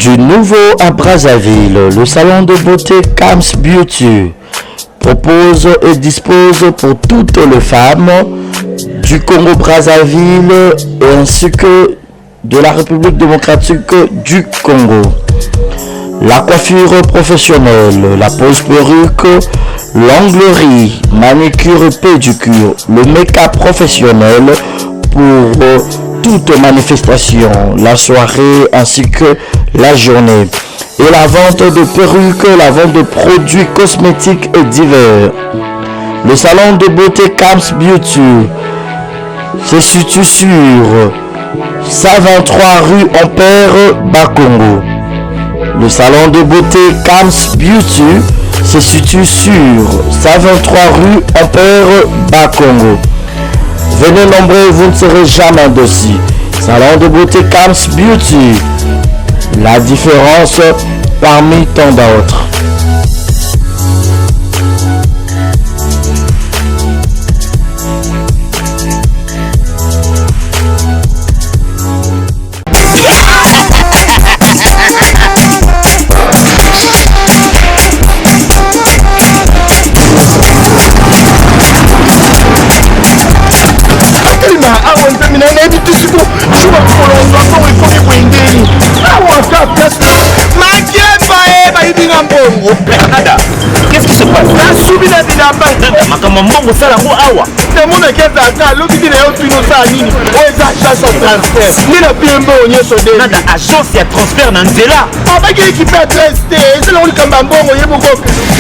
Du nouveau à Brazzaville, le salon de beauté Kams Beauty propose et dispose pour toutes les femmes du Congo-Brazzaville ainsi que de la République démocratique du Congo. La coiffure professionnelle, la pose perruque, l'onglerie, manicure et pédicure, le make-up professionnel pour toute manifestation, la soirée ainsi que la journée. Et la vente de perruques, la vente de produits cosmétiques et divers. Le salon de beauté Kams Beauty se situe sur 123 rue Ampère, Bakongo. Le salon de beauté Kams Beauty se situe sur 123 rue Ampère, Bakongo. Venez nombreux, vous ne serez jamais dessus. Salon de beauté Kams Beauty. La différence parmi tant d'autres. Qu'est-ce qui se passe? Nada agence ya transfert na nzela.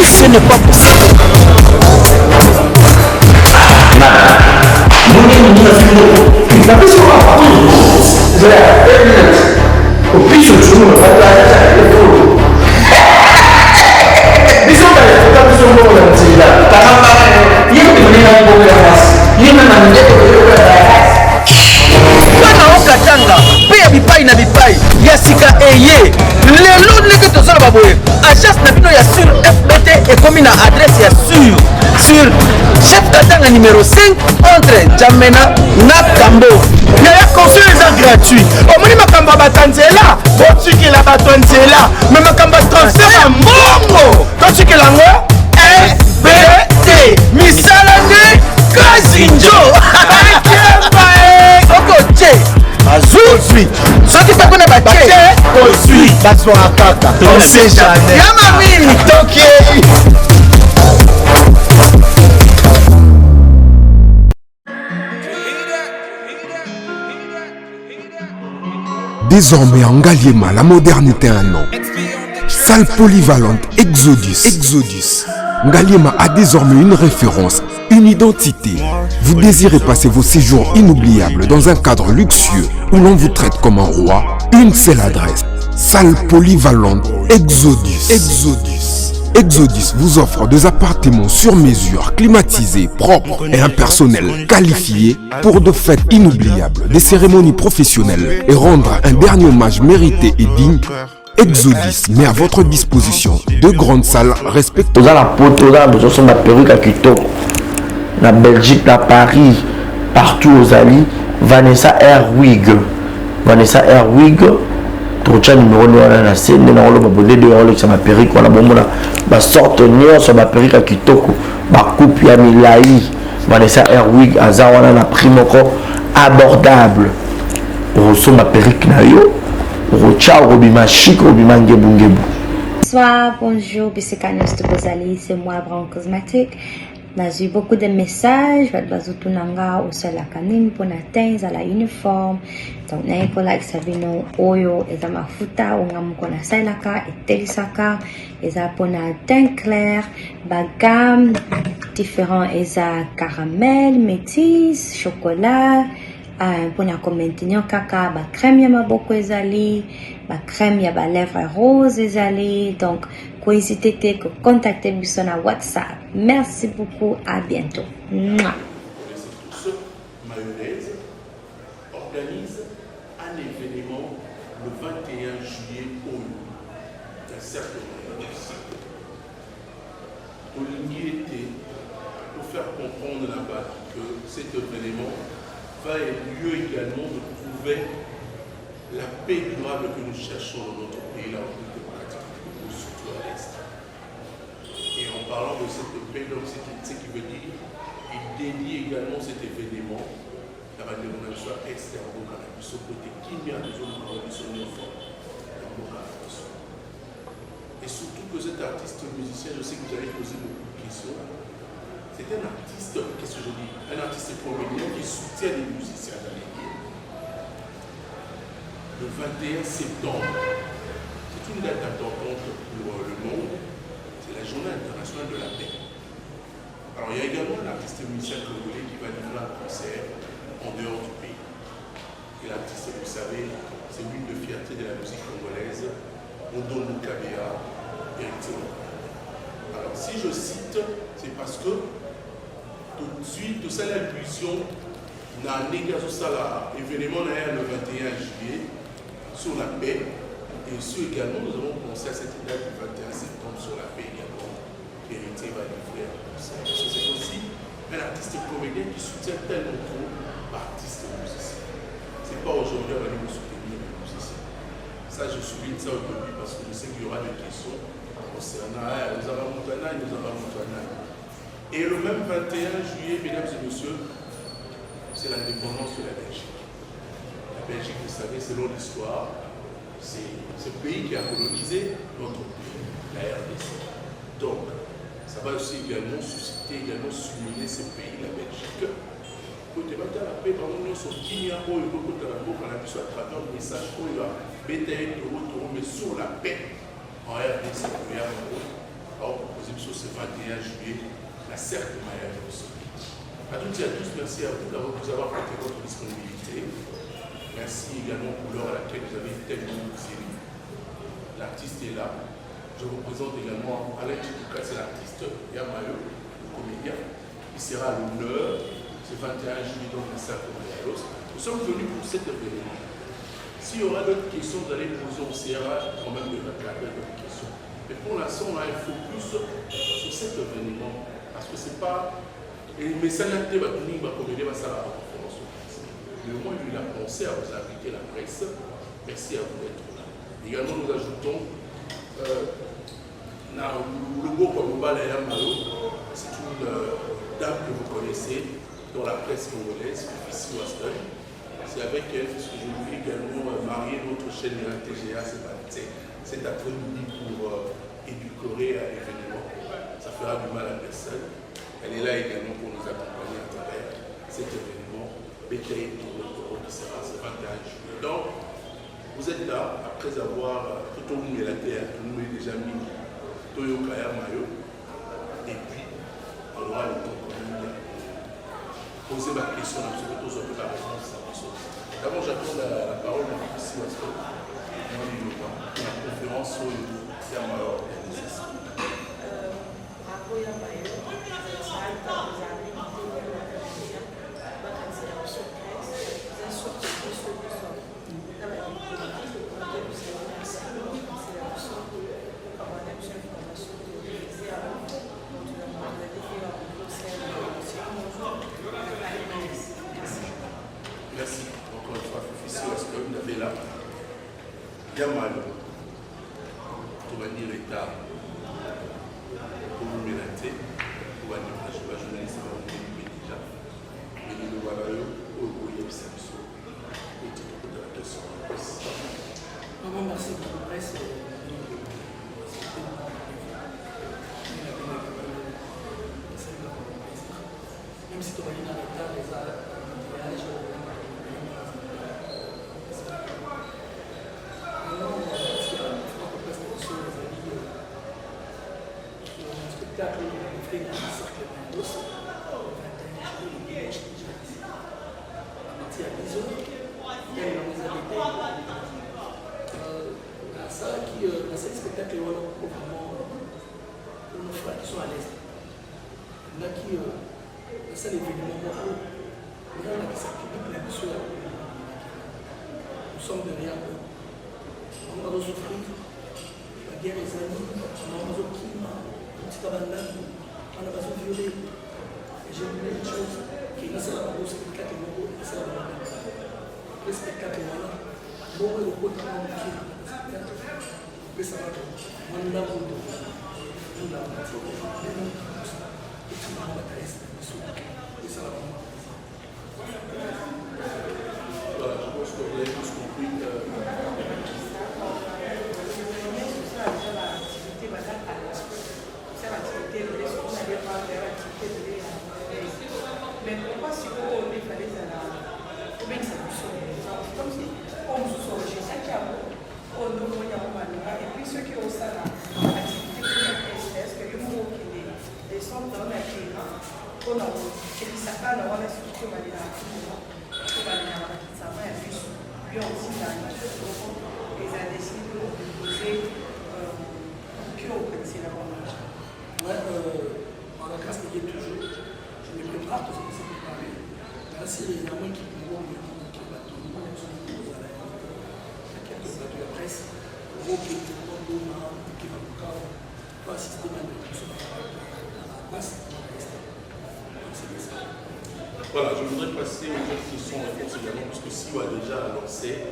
Ce n'est pas possible. Katanga pe ya bipai na bipai ya sika eye lelo ndenge tozala baboye agence na bino ya sur FBT ekomi na adresse ya sur chef Katanga numéro 5 entre Jamena na Kambo ya conseil eza gratuit omoni makambo batanzela botikela bato nzela me makambo transfert ya mbongo totikela ngo FBT misala nde kazinjo okoche azuzwi soki pakona bache ozwi bazwaka kaka on sait jamais yama mimi tokei Désormais en Ngaliema, la modernité a un nom. Salle polyvalente Exodus. Ngaliema a désormais une référence, une identité. Vous désirez passer vos séjours inoubliables dans un cadre luxueux où l'on vous traite comme un roi? Une seule adresse. Salle polyvalente Exodus vous offre des appartements sur mesure, climatisés, propres et un personnel qualifié pour de fêtes inoubliables, des cérémonies professionnelles et rendre un dernier hommage mérité et digne. Exodus met à votre disposition deux grandes salles respectueuses. Dans la poteau, dans la perruque à Kitoko, la Belgique, la Paris, partout aux alliés, Vanessa Airwig, trocha numéro na na scène na olo babonde de olo ça ma perruque wala bomona ba sorte nyonso ba perruque à Kitoko ba coupe ya milai Vanessa Airwig azawana na prix moko abordable oso ma perruque na yo rocha robima chic robima ngebu. Bonsoir, bonjour, Bissekanos de Bozali, c'est moi, Brown Cosmétique. J'ai eu beaucoup de messages, Bazutunanga, au sol la canine, pour atteindre la uniforme. Donc, n'a pas like Savino, Oyo, et ma futa, ou Namukona Sailaka, et Telisaka, et ça pour un teint clair, gamme différent, et ça caramel, métis, chocolat. Pour maintenir caca, crème ya maboko ezali, crème ya lèvres rose ezali. Donc, n'hésitez pas à contacter Bisson à WhatsApp. Merci beaucoup, à bientôt. Mouah. Mayonnaise organise un événement le 21 juillet au cercle Oligny était pour faire comprendre là-bas que cet événement va être lieu également de trouver la paix durable que nous cherchons dans notre pays, la République démocratique, surtout à l'Est. Et en parlant de cette paix, donc, ce qui veut dire, il dédie également cet événement à la dénomination externe, donc à la puissance côté qui vient des autres conditions de forme. Et surtout que cet artiste musicien, je sais que vous allez poser beaucoup de questions. C'est un artiste, qu'est-ce que je dis? Un artiste comédien qui soutient les musiciens dans les lieux. Le 21 septembre, c'est une date importante pour le monde. C'est la journée internationale de la paix. Alors il y a également un artiste musicien congolais qui va livrer un concert en dehors du pays. Et l'artiste, vous savez, c'est l'une de fierté de la musique congolaise, Odono Kabea, héritier. Alors si je cite, c'est parce que tout de suite, tout ça l'illusion n'a négocié ça l'événement le 21 juillet sur la paix. Et aussi également, nous avons pensé à cette date du 21 septembre sur la paix également. Héritier va livrer un concert. C'est aussi un artiste comédien qui soutient tellement trop l'artiste musicien. Ce n'est pas aujourd'hui on va nous soutenir les musiciens. Ça, je souligne ça au début parce que je sais qu'il y aura des questions concernant nous avons Moutana et nous avons Moutana. Et le même 21 juillet, mesdames et messieurs, c'est l'indépendance de la Belgique. La Belgique, vous savez, selon l'histoire, c'est ce pays qui a colonisé notre pays, la RDC. Donc, ça va aussi également susciter, stimuler ce pays, la Belgique. Pour débattre la paix, par exemple, sur Guinea, où il y a beaucoup de travaux, on a vu à travers le message, où il y a BTN, mais sur la paix en RDC, alors, proposé sur ce 21 juillet. La cercle de Maya aussi. À toutes et à tous, merci à vous d'avoir prêté votre disponibilité. Merci également pour l'heure à laquelle vous avez tellement série. L'artiste est là. Je vous présente également Alain Chikouka, c'est l'artiste Yamayo, le comédien. Il sera à l'honneur ce 21 juillet dans le cercle de Maya. Nous sommes venus pour cet événement. S'il y aura d'autres questions, vous allez poser, on essaiera quand même de répondre à d'autres questions. Mais pour l'instant, on a un focus sur cet événement. Parce que c'est pas. Mais ça n'a pas été ma comédie, ça va avoir le moins il a pensé à vous inviter la presse. Merci à vous d'être là. Également, nous ajoutons le logo comme Balaya Malo. C'est une dame que vous connaissez dans la presse congolaise, ici au Aston. C'est avec elle que je voulais également marier notre chaîne TGA cet après-midi pour édulcorer à l'événement. Ça fera du mal à personne. Elle est là également pour nous accompagner à travers cet événement BTI qui sera ce 21 juillet. Donc, Vous êtes là après avoir tout au monde la terre, tout le monde est déjà mis, Toyo Kaya Mayo, et puis on aura le temps quand même de poser ma question, parce que tous ont la réponse à ça. D'abord, j'attends la parole de ici parce que moi, je ne vois pas la conférence sur le Yamayo organisée. Merci. Encore une fois, officier, parce que vous avez là, Yamayo, on va dire l'État, pour vous mélanger, pour vous dire que je suis journaliste, on va vous dire déjà, mais nous voilà, au Goyeb Samso, au titre de la question. Maman, merci pour la presse. Même si tu vas dire dans l'État, les voyages, spectacle fait dans le cercle de Mendos, à partir de 10 heures, il y a une organisation ça qui dans ce spectacle on a vraiment nos frères qui sont à l'est. Il y en a qui dans cet événement il y en a qui s'activent plein de choses. Nous sommes derrière eux. On va nous offrir la guerre des amis, on va nous offrir on a besoin de violer. Et j'ai oublié une chose, qui est là, c'est le spectacle, c'est le spectacle, voilà. Bon, le côté de spectacle, mais ça va être un amour de nous, la matière, et tout le monde va rester dessous. Et ça va vraiment. Voilà, je pense que vous avez tous compris. Mais pourquoi si on est fallait comme si on se soit chez Sakabo, on nous voyait en Manoa, et puis ceux qui ont ça là, activité est-ce que le mot qui est sont dans la climat, on a et ça a la wala sur tout va là, tout va là, ça va et puis bien aussi dans la chose, ils ont décidé de poser puis on connaissait la bonne marche. Ouais, en la classe, il y a toujours. Je me prépare tout ce qui s'est préparé. Là, c'est les amants qui vont me dire que va tout le monde est sur le coup. Il y a quelques bateaux de la presse. Gros qui est le monde qui va pas assister à la discussion dans la place. Voilà, je voudrais passer aux autres questions-réponses également, puisque Sio a déjà lancé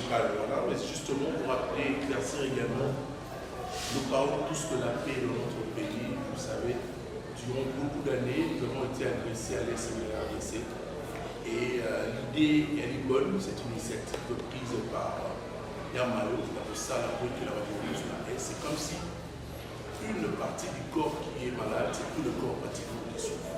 par le voilà, mais justement pour rappeler, éclaircir également. Nous parlons tous de la paix dans notre pays. Vous savez, durant beaucoup d'années, nous avons été agressés à l'est de la RDC. Et l'idée, elle est bonne, c'est une initiative prise par Yamayo, la salle qui l'a révolution sur la est. C'est comme si une partie du corps qui est malade, c'est tout le corps pratiquement qui souffre.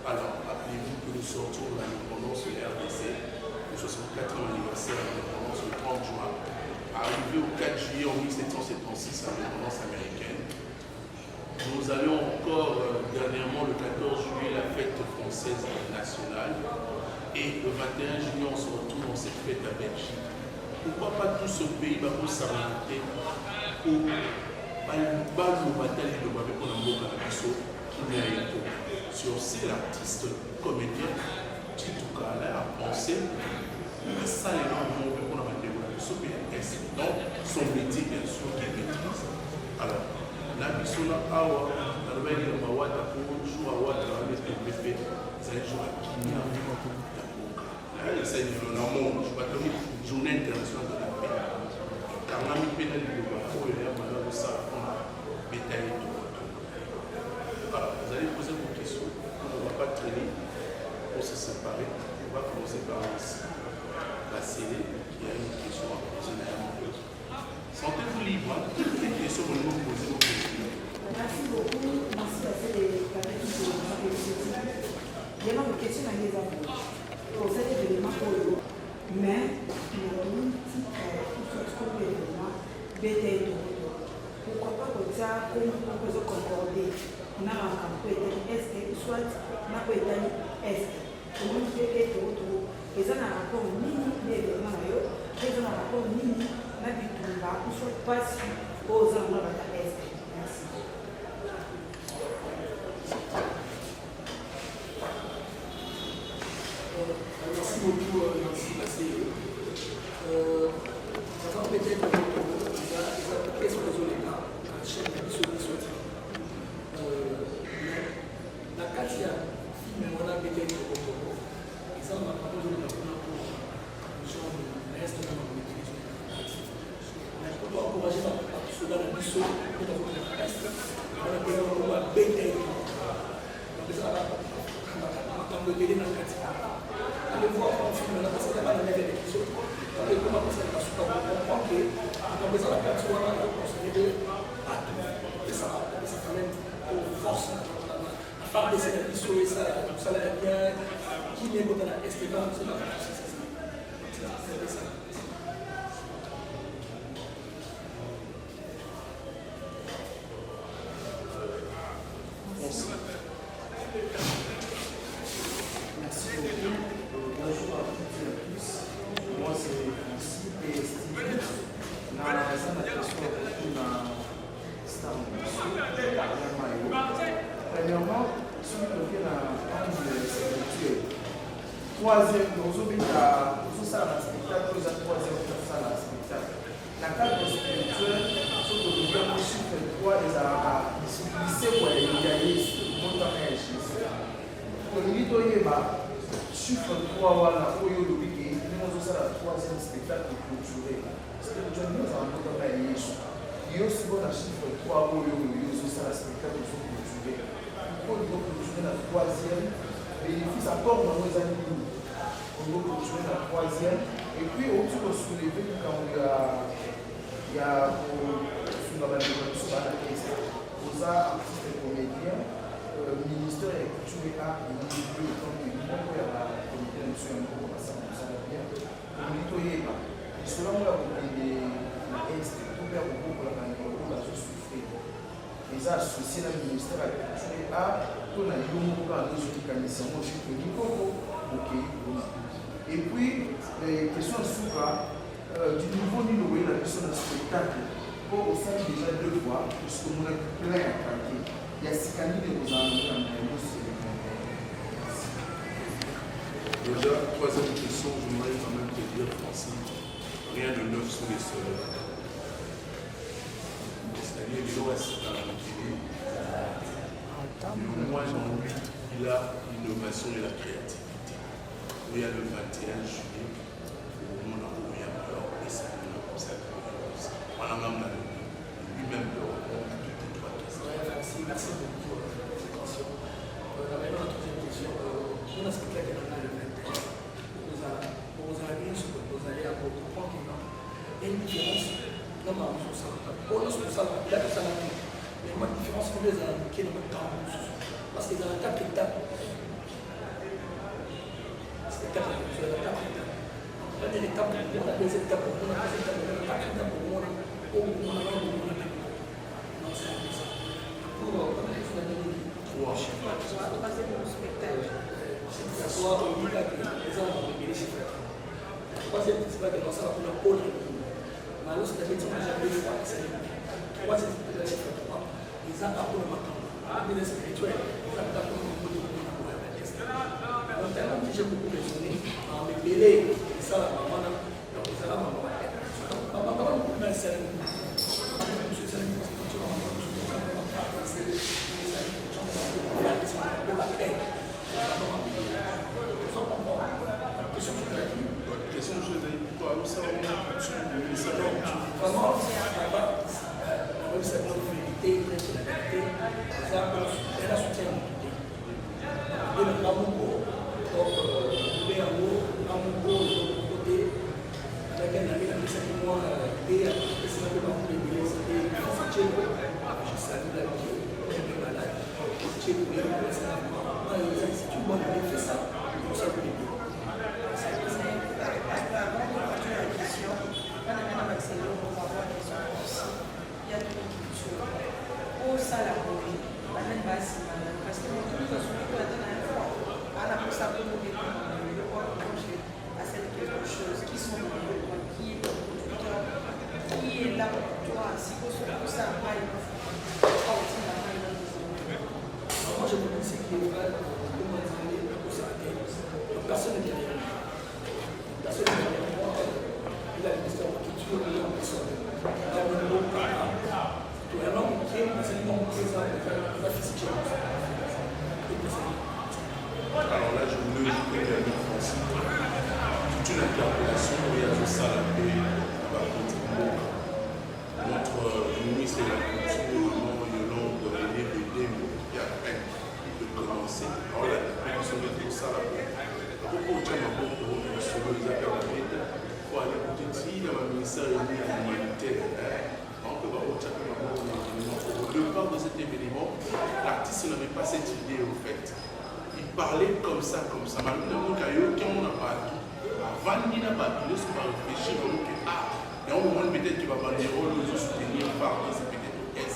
Alors, rappelez-vous que nous sortions de l'indépendance de la RDC, le 64e anniversaire de l'indépendance le 30 juin. Arrivé au 4 juillet en 1776 à l'indépendance américaine. Nous allions encore dernièrement le 14 juillet la fête française nationale et le 21 juillet on se retrouve dans cette fête à Belgique. Pourquoi pas tout ce pays va vous s'arrêter pour le bataille de Babé pour l'amour de la Bisso qui mérite. Sur ces l'artiste comédien Titouka a pensé à ça les gens pour la bataille de la Bisso dans son métier bien sûr qu'il maîtrise. Alors, la Bissona Awa, la nouvelle de Mawata pour jouer à Wata, la nouvelle de Bébé, c'est un jour à Kenya. C'est un monde, je ne vais pas te dire, journée internationale de la paix. Car on a mis pénal de Bako et là, on a ça, on a bétaillé tout. Alors, vous allez poser vos questions, on ne va pas traîner pour se séparer. On va commencer par la scellée qui a une question à poser derrière. Sentez-vous libre, toutes les questions que vous posez vos questions. Merci beaucoup. Merci à ces pareils qui sont dans les questions. Il y a une question à les avoir. Vous avez des éléments pour eux. mais pourquoi pas comme ça, comme on peut se concorder, on a un campo est, soit on a peut est, comment on peut être autour, et ça n'a rapport mini, les événements, et ça n'a rapport mini, on a du tout là, ou soit pas si aux endroits de est. Merci. Merci beaucoup, Nancy. Avant peut-être qu'est-ce que vous avez là, la chaîne de solution. La Katia, on a peut-être au Congo. Ils ont pas besoin de reste dans la communauté. On doit encourager la cela la mission pour la communauté. On a besoin de bêter. On a besoin de la Katia. Allez voir un film là, parce qu'il n'y a pas de même élection. Allez voir parce qu'il y a super bon papier. On a besoin de la carte, on a besoin de et ça quand même force à faire des élections et ça l'a bien. Qui n'est pas dans la STK, c'est ça. Bonjour à toutes et à tous. Moi c'est Francis PST. Na eza na question kuna star premièrement, celui qui est dans l'angle spirituel. Troisième, nous avons ça dans le spectacle, nous avons troisième ça dans le spectacle. La cadre spirituelle, ce que nous avons chiffre 3, les arabes, lycée pour les idéalistes, montant et chiffre. Pour nous dire, chiffre 3, voilà, pour nous dire, nous avons ça dans le troisième spectacle culturel. Parce que nous avons montant et chiffre. Il y a aussi un chiffre 3 pour nous dire, ça dans le spectacle culturel. Pour nous culturel, la troisième, bénéfice à port dans nos amis. On doit continuer la troisième. Et puis, au-dessus de soulever, quand il y a sur la caisse, aux arts, artistes et comédiens, le ministère de la Culture et Art et milieu de temps de l'Union, il y a la comité de M. Ngo, ça bien. Et cela, on a compris l'Est, tout faire beaucoup pour la manière dont on a souffert. Et ça, associé le ministère de la Culture et Art, tout a eu un peu de mécanismes, on dit que niveau, ok. Et puis, question sur du nouveau niveau de la question de spectacle. Pour au sein déjà 2 fois, puisque nous avons plein à craquer. Il y a 6 candidats que vous avez Déjà, troisième question, je voudrais quand même te dire, Francis, rien de neuf sous les soleils. C'est-à-dire qu'il reste à la télé. Moi, j'ai envie qu'il a l'innovation et la créativité. Il y a le 21 juillet, on a envoyé alors et ça comme ça. Madame lui-même le répond à toutes les 3 questions. Merci beaucoup pour votre question. Maintenant, la troisième question, on a spectacle dans le 21. Vous allez à votre point qui est une différence. Non, mais on ça. On a ça, il a ça là. Mais moi, la différence, c'est que les Arabes qui est dans le temps. Parce qu'ils ont 4 étapes. La première étape, on a 2 étapes, on a 3 étapes, on a 4 étapes, on a Trois spectacle. c'est soit on dit que les gens vont les chiffres. La troisième, c'est pas que dans ça, on a pôle. Mais alors, c'est déjà 2 fois. Troisième, c'est la chiffre 3. Les gens apprennent maintenant. Les spirituels, les gens apprennent maintenant. Donc, tellement que j'ai beaucoup raisonné, en me mêler, et ça, la maman, donc, ça va, maman, maman, beaucoup de scènes. Vraiment, même cette vérité, elle a soutien. Et le amour, donc, le amour, de côté, avec un ami, qui s'est dit, moi, et c'est un peu dans les milieux, c'était je salue la vie, elle est malade, c'est une bonne idée, fait ça, pour ça, derrière lui. Parce que il a le ministère de la Culture, il a un homme qui est un présent de la physique. Alors là, je voulais ajouter également Francis toute une interpellation où il y a tout ça là, notre ministre de la Culture, Yolande René Bédé, qui a peine de commencer. Alors là, il faut mettre tout ça là. Pourquoi tu as un peu sur les affaires de l'État pour aller écouter si il y a un ministère de l'Humanité. Le départ de cet événement, l'artiste n'avait pas cette idée au fait. Il parlait comme ça. Malheureusement, quand on n'a pas tout, avant il n'a pas tout, on va réfléchir comme que et au moment peut-être qu'il va venir nous soutenir par c'est peut-être est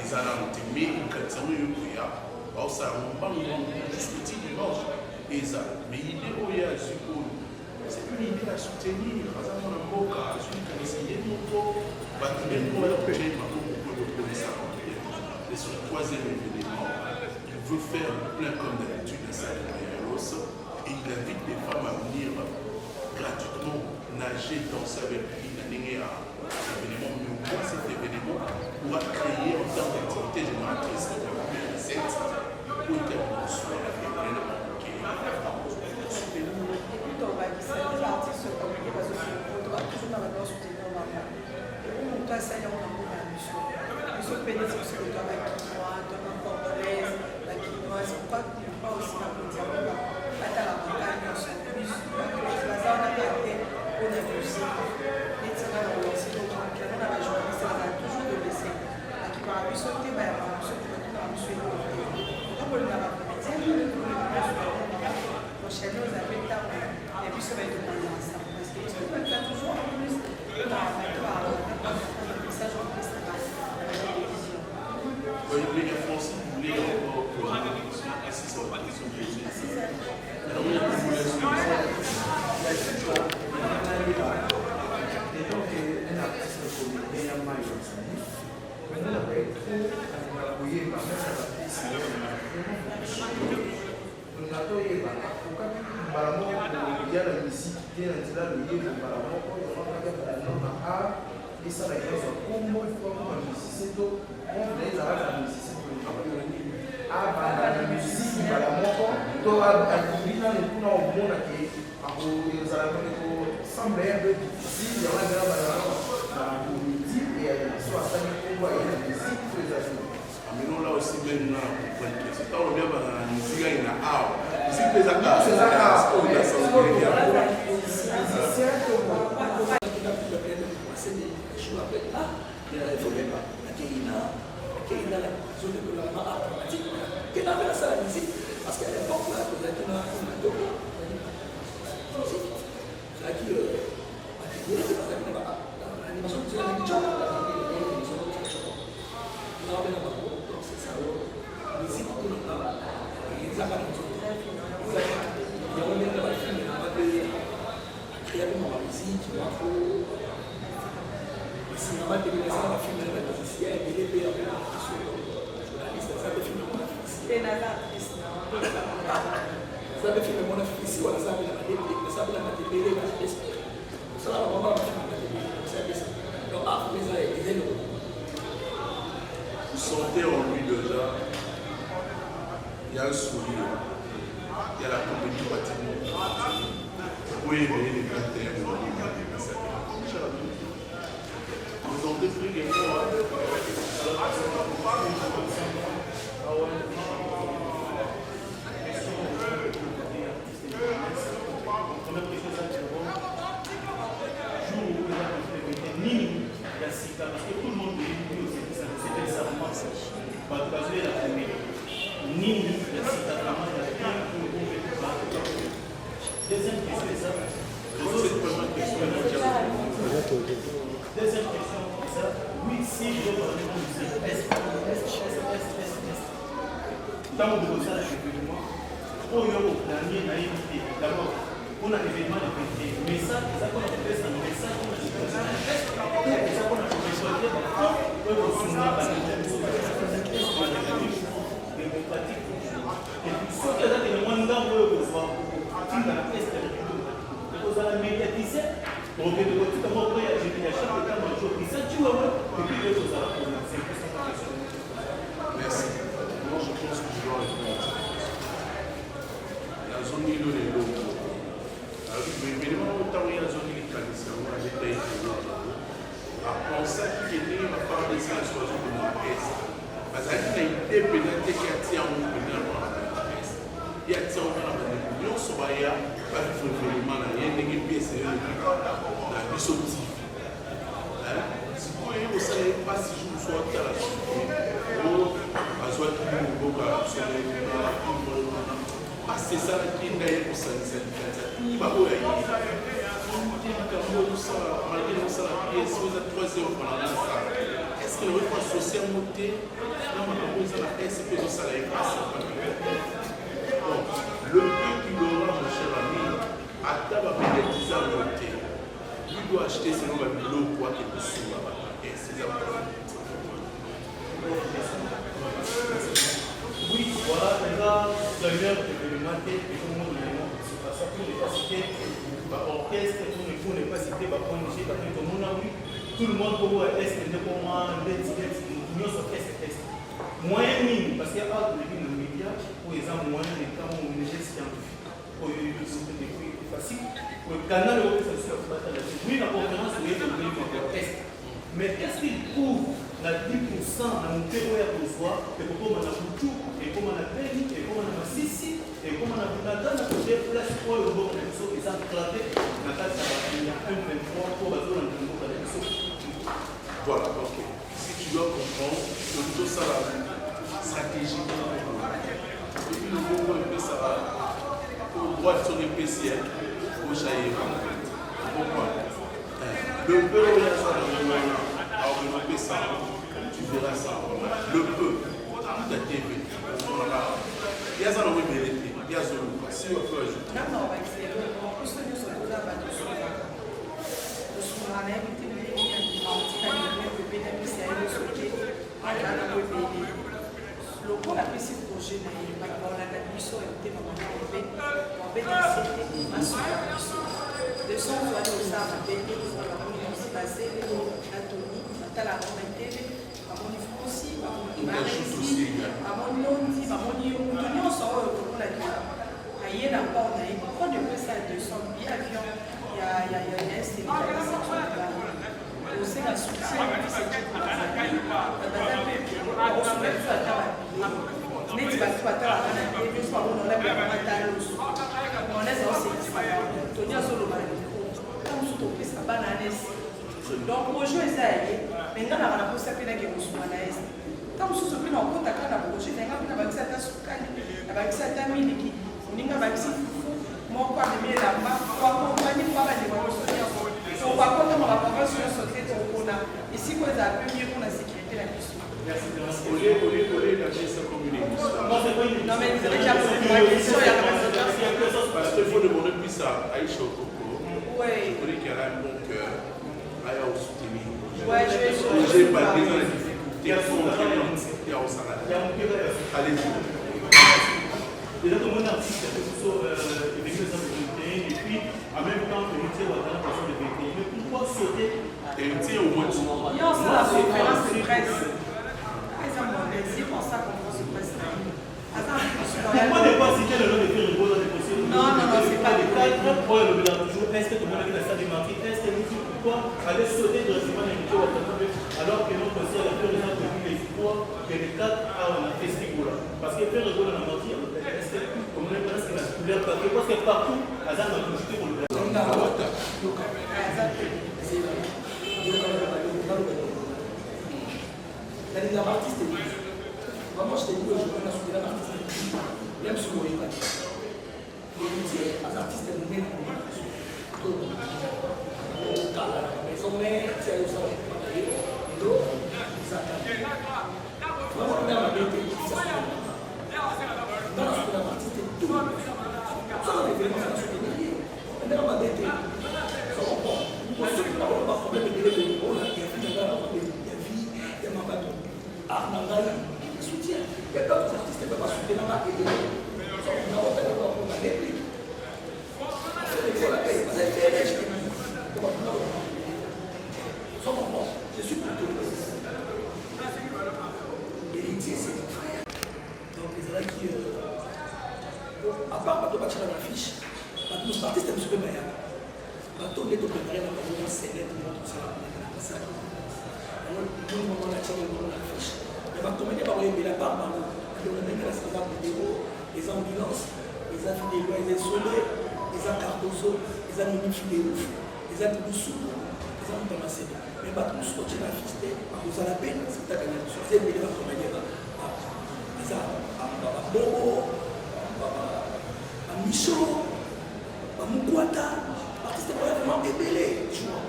les alantes, mais quand ça nous y a, ça on va nous discuter dimanche et ça. Mais l'idée où il y a c'est une idée à soutenir. Par exemple, on a beau cas, celui qui a essayé de nous bâtir une nouvelle prochaine, et son troisième événement, il veut faire plein comme d'habitude à sa carrière et il invite les femmes à venir gratuitement nager, danser avec lui, l'événement. Mais au moins cet événement pourra créer en termes d'activité génératrice de recettes pour terminer sur l'événement qui est vous sentez en lui déjà, il y a un sourire, il y a la comédie pratiquement. Vous pouvez éveiller les 21 mois. Vous sentez plus également. Parce que tout le monde dit que c'était ça vraiment ça. Parce que la première, Nini, la cita vraiment la bien pour vous. Deuxième question, c'est ça. Deuxième question, c'est ça. Oui, si je veux parler de musique, est-ce. Dans mon besoin d'événement, pour y avoir dernier naïveté, d'abord, on a l'événement de vérité. Mais ça qu'on a fait, c'est un message qu'on a dit. Ça qu'on a fait. démocratique. Et ce que là, les moins d'entre eux, commissaire, pour que de côté, comment il y a chaque état-major, et ça, tu vois, et puis les autres, ça va pour nous. C'est plus ça. Merci. Moi, je pense que je dois répondre. La zone de l'eau. Mais autant il y a la zone de l'établissement, on a détaillé à penser qu'il y a une part des situations de l'Est. Parce qu'il y a une idée pénale qui a tiré en pénal dans l'Est. Il y a tiré en pénal dans l'Union Sobaya, pas de février, il y a une pièce dans la mission TV. Si vous voyez, vous ne savez pas si je vous sois à la suite. C'est ça qui est d'ailleurs pour ça. Il va où aller. Est-ce que le repas social monté dans ma proposition à la SCP de salaire le peu qui aura, mon cher ami, à table avec des tisans montés, lui doit acheter selon l'eau quoi qu'il vous soit. Oui, voilà, déjà, d'ailleurs, expérimenté, et tout le monde le demande. C'est pas ça pour ne pas citer l'orchestre, pour ne pas citer ONG, parce que tout le monde a vu, tout le monde pour est pour moi, l'union orchestre. Moyen mine, parce qu'il y a pas de médias, pour exemple, moyen des temps où les gestes scientifiques, pour les plus facile, pour le canal de l'organisation, oui, la conférence, oui, l'orchestre. Mais qu'est-ce qu'il prouve? La 10% na mupero ya kuzwa ekokoma na butu ekoma na beni ekoma na masisi ekoma na bunagana kote place oyo boka na biso eza claté na kati ya 1.23 pour bazola na mboka na biso. Voilà, ok. Si tu dois comprendre que tout ça la stratégie et puis le mot un peu ça va au droit de son PCL au chaïr. Pourquoi? Le peu où il y a ça dans le ça. Tu verras ça. Le peu, tout a été vu. Il y a ça dans le mérité. Il y a ça dans le si on peut ajouter. Non, c'est plus que nous sommes là, nous sommes là. Nous sommes là, le pôle a pris ce projet par rapport à la mission et au thème en de son voie de ça, on s'est passé, Anthony, la remontée, à mon niveau aussi, à mon ici, à mon nom, à mon niveau, on sort pour la vie. Aïe, la porte, on ne peut ça 200 billets avion, il y a un est, il y a on sait la soutien, c'est qui on se met tout à table. Mais tu vas tout à table, et puis on a bien matin aussi. On laisse aussi, Tony a solo mal. Comme tout au plus, ça va dans l'est. Donc, projet est allé, mais quand on a posé à peine que vous soyez à l'est. Quand vous soyez en contact avec le projet, on a un certain soukali, avec certains miliki, on a un certain mon quoi de mieux là-bas, pour accompagner pas mal de gens. On va compter mon rapport sur le secret qu'on a. Ici, vous avez mieux pour la sécurité la question. Merci. La gestion communée. Non, mais c'est déjà pour la question, il y a parce qu'il faut demander plus à Aïcha Okoko. Oui. Je connais qu'elle a un bon cœur. Elle a aussi soutenir. Oui, je vais j'ai pas dit dans la difficulté. Il y a au salade. Allez-y. Déjà, tout le monde a dit que ce soit avec les autorités, et puis en même temps, le métier va dans la façon de vérité. Mais pourquoi sauter? Héritier au moins. Il y a aussi la conférence de presse. C'est pour ça qu'on se presse. Pourquoi ne pas citer le nom de Pierre Rigaud dans les dossiers? Non, c'est pas le cas. Pourquoi le bilan toujours? Est-ce que tout le monde a vu la salle des marqués? Est-ce que nous, pourquoi aller sauter directement dans les métiers alors que notre conseil a fait raison de les espoirs que les 4 a fait ce niveau-là? Parce que Pierre Rigaud dans la menti, est-ce que comme on est presque la couleur papier, parce que partout, Azan a touché pour le blanc. Les artistes, vraiment, je t'ai dit aujourd'hui, on a soutenu l'artiste, même si on n'est pas dit. Les métiers, les artistes, ils nous mettent en maison. Ils sont nés, ils sont travaillés, et donc, ils attendent. Vraiment, on a la vérité, ça se fait. Dans la soutenu l'artiste, tout le monde. Ça, on est venu à la soutenu. On est dans la vérité. Ça va pas. Pour ceux qui n'ont pas de problème de délai, on a bien fait de la vie, des mamans. Arnangaï, il soutient. Il y a d'autres artistes qui ne peuvent pas soutenir dans la vie. On a fait le droit pour la vie. C'est l'école à payer. ya bato nde topréparé na bango selete moto osala basala yango moma na tiaki yango na fiche mais bacomédie bakoyembela par bango adona ndenge eza bodego eza ambulance eza fideloi eza esole eza cardozo eza mini fideouf eza tulusuku eza moto masebe mais bato mosusu otie na fiche te bakozala pene spectacle na biso eza ebele bacomédie eza babobo bamiso bamukwata artiste oyo vraiment ebele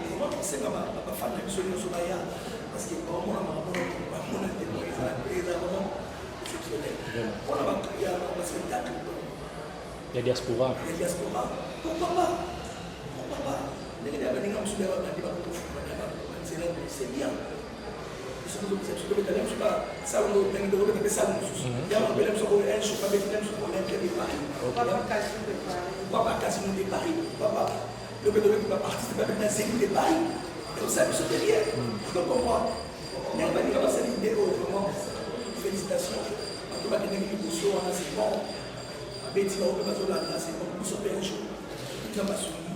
vraiment tosenga bafane na biso nyonso baya parce que bamona bamona temo eza vraiment exceptionnel mpona baspectacle ya diaspora pourquoi pas ndenge nde baninga mosusu ya babandi bakotofumana banzela c'est bien sobetala mosusu basalongo ndenge nde obeta mpe salo mosusu yamabele mosusu oyo un choka betile mosusu olympique de Paris bakasi mo de Paris papa lobeta obeti baartiste babeti na zénith de Paris osala biso derrière donc moi ndenge baninga basali ide oyo vraiment félicitations bato bakendeki liboso wana c'est bon babeti bao mpe bazolanda c'est bon biso mpe un jour tika masuni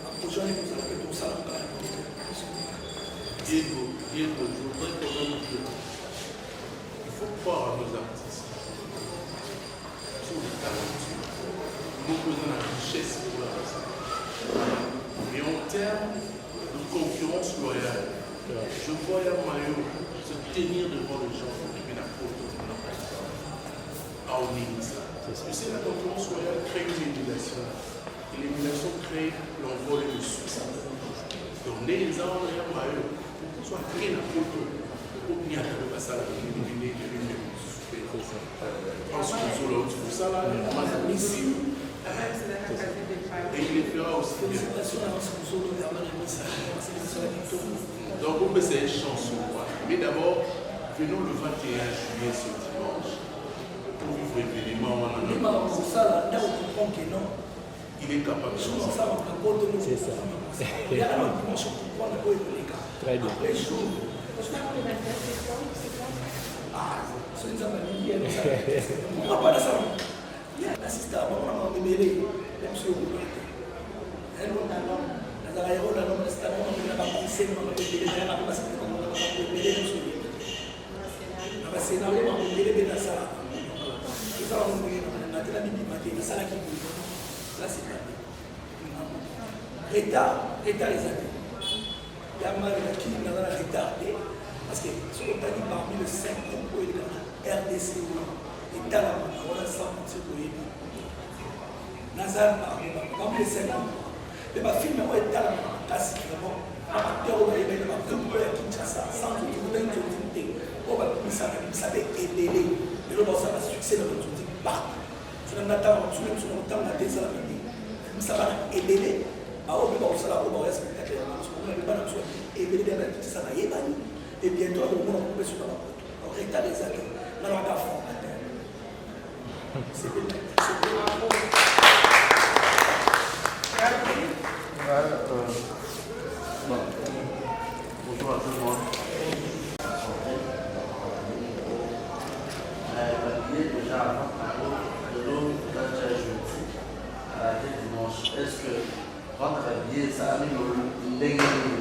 baprojet wana ekozala mpe tosala mokala Diego, je voudrais quand même que il faut croire à nos artistes. Ils sont des talentueux. Nous faisons la richesse pour la personne. Mais en termes de concurrence loyale, je vois un maillot se tenir devant les gens pour qu'il y ait la faute. On limite ça. Tu sais, la concurrence loyale crée une émulation. Et l'émulation crée l'envol et le succès. Donc, les gens, il y a un maillot. Soit créé la photo, ou bien le passage de l'unité de l'une des super. Ensuite, sur l'autre, tout ça là, on va ici. Et il les fera aussi. Donc, on peut c'est une chanson. Mais d'abord, venons le 21 juillet ce dimanche pour vivre l'événement. Il est capable de chanter. C'est ça. Très bien. Retard les années. Il y a mal qui n'a pas retardé parce que ce qu'on a dit parmi les 5 groupes RDC et Talama, on a 100 ce qu'on a dit. Nazar parmi les 5 groupes. Mais ma film est Talama, c'est vraiment un acteur qui est un peu à Kinshasa, sans tout le monde qui on va commencer à savoir aider. Mais là, ça va succès dans notre vie. Je n'ai pas tant de temps à des années. Ça va aider. Alors, on va faire un spectacle. On va faire un spectacle. Et bientôt, on va couper sur la route. On retard les années. On va faire c'est bien. Bonjour à tout le monde. Déjà avant de l'eau, déjà jeudi, à la tête dimanche. Est-ce que rendre habillé, ça a mis le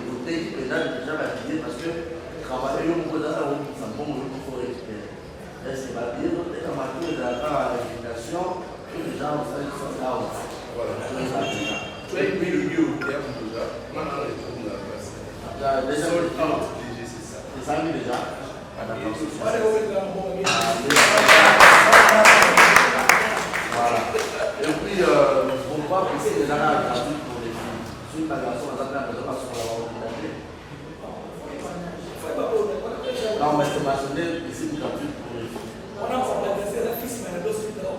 côté déjà habillé parce que travailler au bout d'un an, ça me bon, il faut récupérer. Est-ce que habillé, donc, dès qu'on m'a dit à l'invitation, que les gens sont là aussi. Voilà. Tu as mis le lieu au terme déjà. Maintenant, on retourne la place. Déjà, c'est ça. C'est ça, déjà. Voilà. Et puis, pourquoi pousser les arts gratuits pour les filles? Sur une bagation, on a besoin de passer pour l'avoir organisé. Non, mais c'est mentionné ici une gratuite pour les filles. On a organisé la fille, mais elle doit se faire.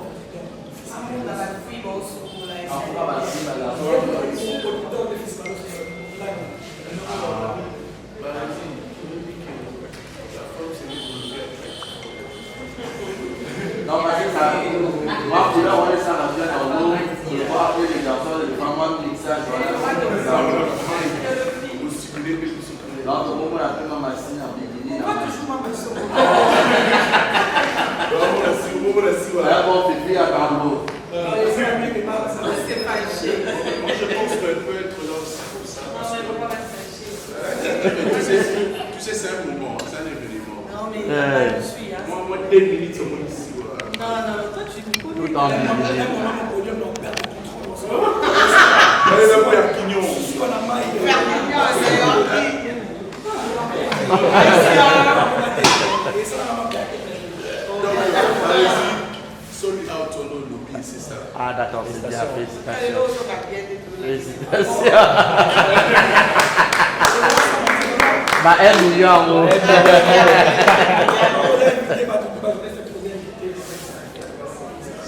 Non, parce que ça, moi, pour là, on est ça, on vient dans l'eau, on voit après les garçons, les femmes, moi, mixage, voilà. Non, tout le monde a fait ma machine en bikini. Là, bon, pipi à Carlo. Moi, je pense que Tu sais, c'est un moment, c'est un événement. Non, mais je suis. Hein. Moi, 2 minutes, c'est moi ici. Non, toi, tu me connais. Tout en podium, on perd le contrôle. Allez, la voix, Quignon. Si on a maille. Sold out on nos lobbies, c'est ça. Ah d'accord, c'est bien, félicitations. Bah, 1 million en gros.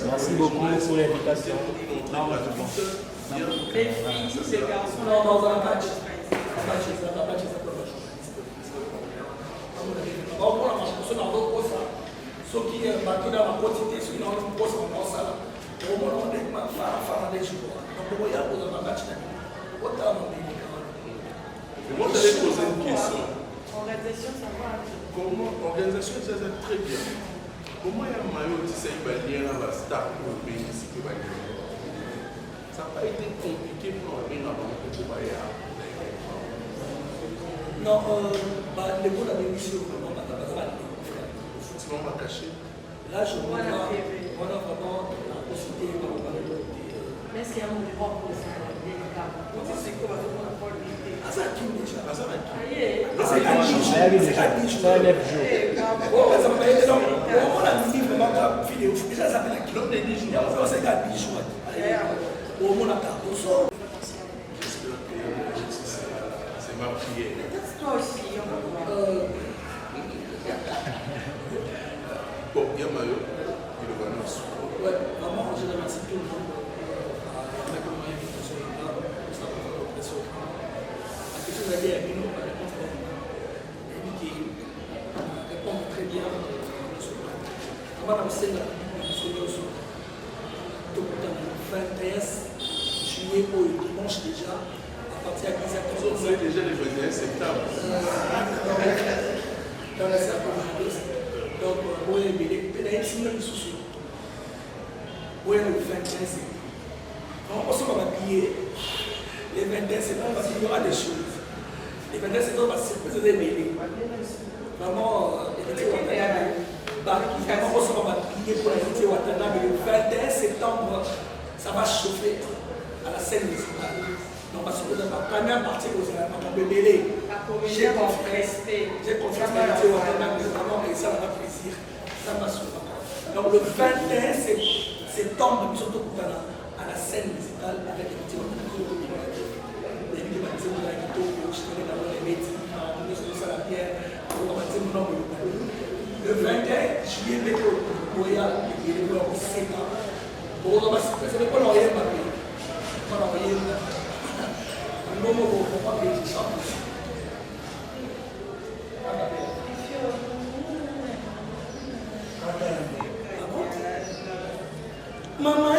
Merci beaucoup pour l'invitation. Les filles, les garçons. Non, dans un match. Soki bato na bakoti te soki na kosa mosala omona ondeki mafarafara nde jour donc oya kozala na match na bino otala mobili Moi, j'allais poser une question. Organisation, ça va. Comment, organisation, ça c'est très bien. Comment il y a un maillot qui s'est lien à la star pour le pays ici que ça n'a pas été compliqué pour un pays avant que tu vas y aller. Non, les bons avaient mis sur le moment, Sinon, on va cacher. là, je vois vraiment la possibilité de parler de Mais c'est un mouvement pour ça. C'est quoi Ah, ça qui déjà. Ah, ça va être. C'est un C'est ma prière. Toi aussi, Bon, il y a Mayo, il le voit nous. Ouais, vraiment, je remercie tout le monde. La communication est là, ça va faire l'oppression. La question de la guerre, nous, la réponse est qui répond très bien. On va lancer la solution. Donc, dans le 21 juillet au dimanche déjà, à partir de 10h. Vous avez déjà le 21 septembre. Dans la salle de donc, oui, mais les pédales, même souci. Oui, le 21 septembre. On va habiller les 21 septembre parce qu'il y aura des choses. Les 21 septembre, parce que c'est des mêlés. Vraiment, on va habiller pour l'inviter Ouattara, mais le 21 septembre, ça va chauffer à la scène municipale. Donc, parce que dans la première partie, vous allez pas tomber mêlé. J'ai confiance dans l'invité Ouattara, vraiment, et ça va plaisir. Ça m'a souvent. Donc, le 21 septembre, nous sommes à la scène municipale avec les petits Ouattara. Les vidéos de la guitare, je connais d'abord les métiers, nous sommes sur la pierre, on va dire mon nom. Le 21 juillet, météo, Moya, il est au Sénat. Bon, on va se faire, c'est pas l'envoyer ma vie. On va l'envoyer. Un moment où on va payer des chambres. Maman,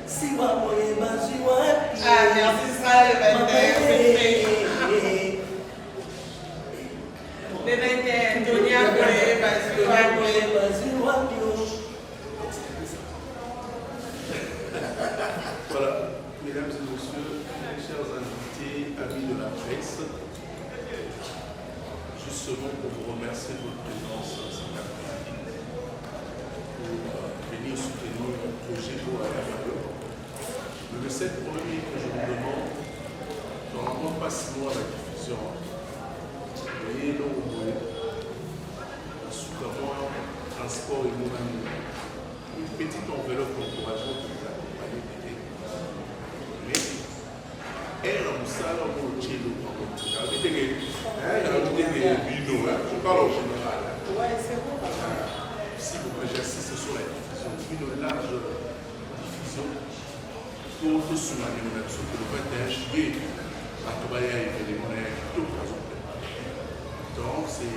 si wa moye majiwa. Ah, merci, ça, le 21. Le 21, Tony a collé, parce que Voilà, mesdames et messieurs, chers invités, amis de la presse, justement pour vous remercier de votre présence cet après-midi, pour venir soutenir notre projet pour la Mayo. Le recette premier que je vous demande, normalement pas 6 mois à la diffusion. Vous voyez, là où vous voulez, sous-comment transport et nous-mêmes, une petite enveloppe d'encouragement pour vous accompagner peut-être. Mais, elle a un salaire au cello. Je parle en général. Si vous pouvez, j'insiste sur la diffusion, une large diffusion pour tout ce manuel, sauf que le 21 juillet, à Tobaya et les monnaies, tout le monde. Donc, c'est.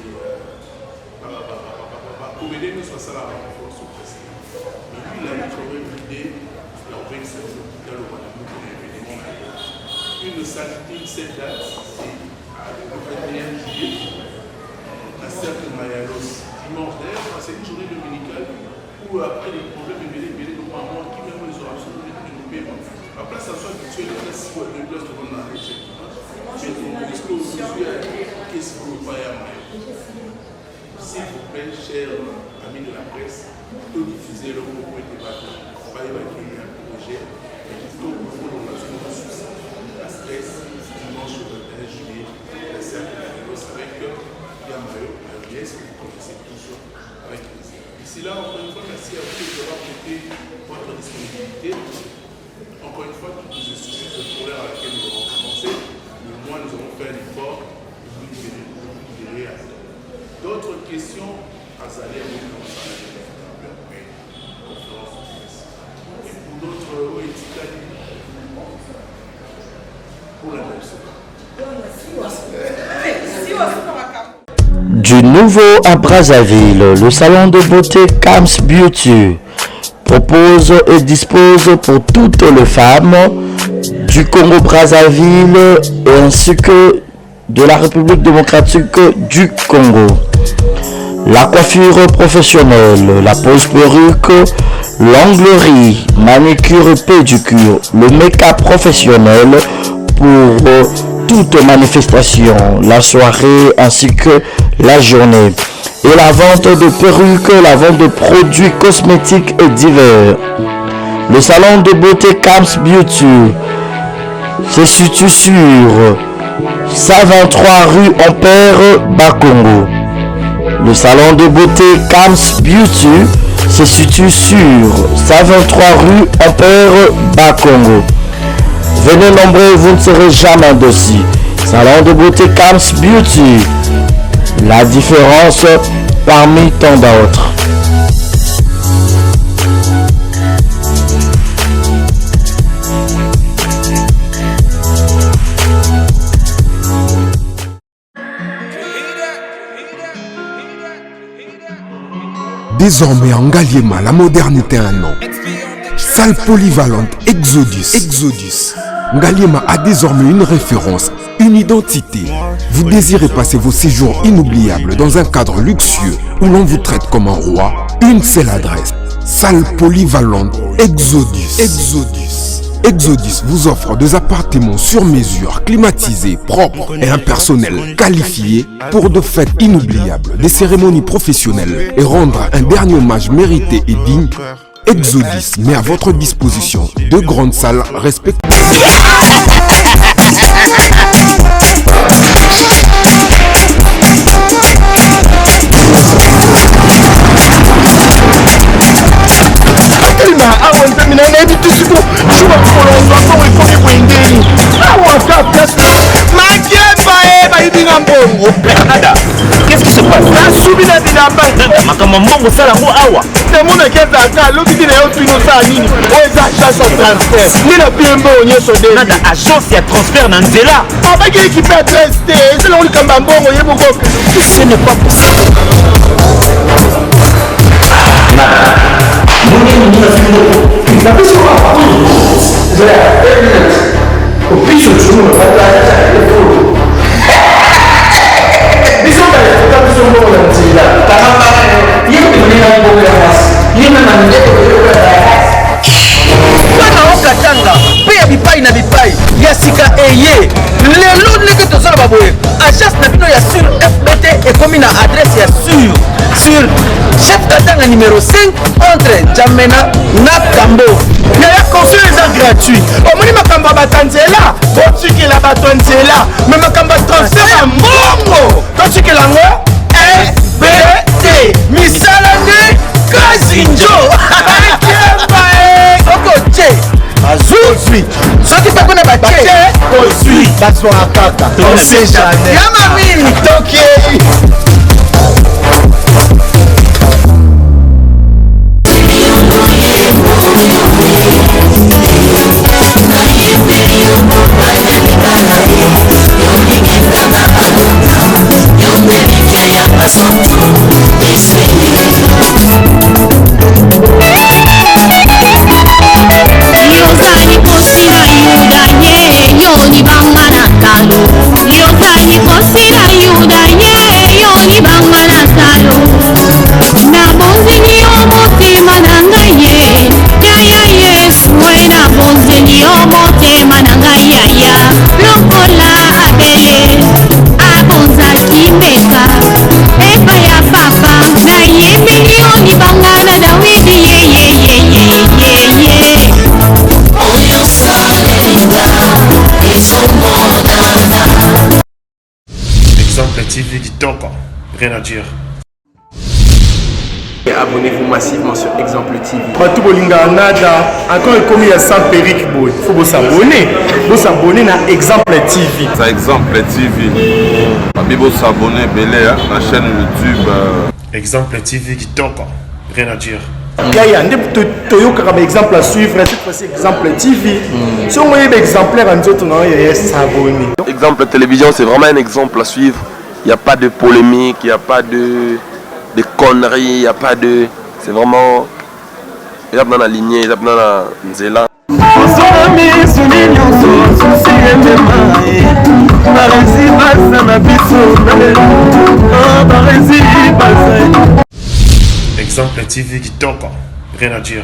Pour aider nous, soit ça la renforce au président. Mais lui, il a trouvé une idée, il a envoyé ça au hôpital au Guadeloupe pour un événement. Une santé, cette date, c'est le 21 juillet, à Cercle Mayalos, dimanche d'ailleurs, c'est une journée dominicale où après les problèmes de mêlés, nous parlons qui même les aura absolument développés. Ma place à soi habituelle, il y a 6 ou 2 places de mon arrêt. Mais puisque aujourd'hui, qu'est-ce que vous voyez à Mayo? S'il vous plaît, chers amis de la presse, tout diffuser le propos et débat. Pas évacuer un projet, mais plutôt au niveau de la zone de souci. La stress, dimanche le 21 juillet, la cercle de la noce avec Yamayo, la pièce que vous connaissez tous avec plaisir. D'ici là, encore une fois, merci à vous de avoir prêté votre disponibilité. Encore une fois, toutes les excuses de colère à laquelle nous avons commencé, mais moi, nous avons fait un effort et vous libérer à d'autres questions à Zalé, oui, comme ça, après, conférence de presse. Et pour d'autres, pour la même Du nouveau à Brazzaville, le salon de beauté Kams Beauty propose et dispose pour toutes les femmes du Congo-Brazzaville ainsi que de la République démocratique du Congo. La coiffure professionnelle, la pose perruque, l'onglerie, manicure et pédicure, le make-up professionnel pour toute manifestation, la soirée ainsi que la journée. Et la vente de perruques, la vente de produits cosmétiques et divers. Le salon de beauté Kams Beauty se situe sur 123 rue Ampère Bakongo. Le salon de beauté Kams Beauty se situe sur 123 rue Ampère Bakongo. Venez nombreux, vous ne serez jamais dessus. Salon de beauté Kams Beauty. La différence parmi tant d'autres. Désormais en Ngaliema, la modernité a un nom. Salle polyvalente Exodus. Ngaliema a désormais une référence, une identité. Vous désirez passer vos séjours inoubliables dans un cadre luxueux où l'on vous traite comme un roi? Une seule adresse. Salle polyvalente Exodus. Exodus vous offre des appartements sur mesure, climatisés, propres et un personnel qualifié pour de fêtes inoubliables, des cérémonies professionnelles et rendre un dernier hommage mérité et digne. Exodus met à votre disposition deux grandes salles respectives. Qu'est-ce qui se passe? Nada agence ya transfert na nzela. Ce n'est pas possible. bipai na bipai ya sika eye lelo ndenge tozala baboye agence na bino ya sur FBT ekomi na adresse ya sur chef katanga numéro 5 entre Jamena na Kambo ya conseil eza gratuit omoni makambo batanzela botikela bato nzela me makambo transfert ya mbongo totikela ngo FBT misala nde kazinjo okoche azuzwi soki pe kuna bache ozwi bazwa kaka on sait jamais yama mimi toki Yoni TV Kitoko, rien à dire. Et abonnez-vous massivement sur Exemple TV. Batou Bolinga Nada, encore comme il y a 100 périques, il faut vous s'abonner. Vous s'abonner à Exemple TV. C'est Exemple TV. Vous vous s'abonner à la chaîne YouTube. Exemple TV Kitoko, rien à dire. Il y a un exemple à suivre, cette fois-ci Exemple TV. Si on a un exemplaire en d'autres, on va s'abonner. Exemple télévision, c'est vraiment un exemple à suivre. Il n'y a pas de polémique, il n'y a pas de conneries, il n'y a pas de... C'est vraiment... Il y a dans la lignée, il y a dans la nzela. Exemple TV Kitoko, rien à dire.